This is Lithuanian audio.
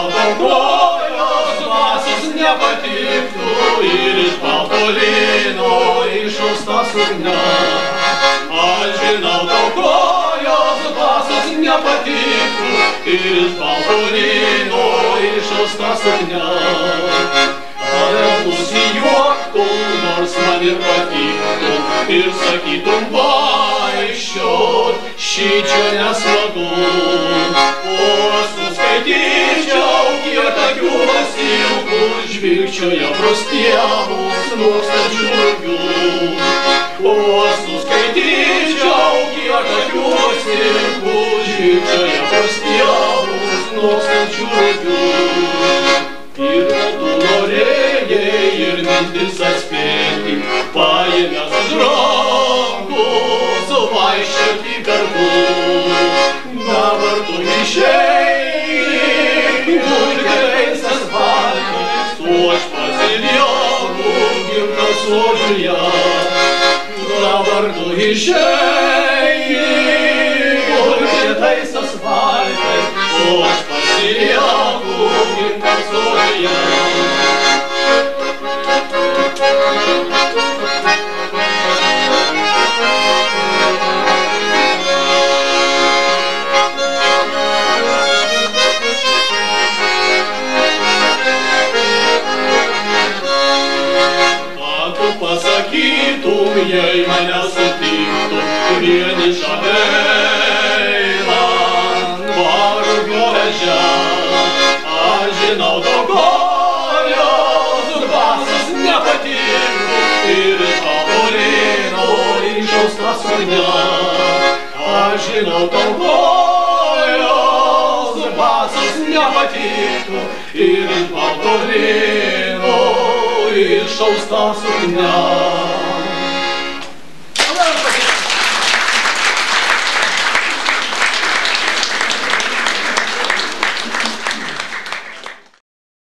žinau, tau kojos basos nepatiktų ir iš balto lino išausta suknia. Aš žinau, tau kojos basos nepatiktų ir iš balto lino išausta suknia. Ar nusijuoktų, nors man ir patiktų ir sakytum vaikščiot, šičia nesmagu. O suskaityčiau, kiek akių pasilgų, žvilgčioje pro stiebus nokstančių rugių. O suskaityčiau, kiek akių pasilgų, žvilgčioje pro stiebus nokstančių rugių. Ir tu norėjai ir mintis atspėti, paėmęs už rankų, suvaikščioti kartu. Dabar tu išeini, dulkės asfaltas, o aš pasilieku gimtą sodžiuje. Dabar tu išeini, dulkės asfaltas, o aš pasilieku gimtą sodžiuje. Pasakytum, jei mane sutiktum, vienišą einant vargo ežia. Aš žinau, tau kojos basos nepatiktų ir iš balto lino išausta suknia. Aš žinau, tau kojos basos nepatiktų ir iš balto lino išausta suknia.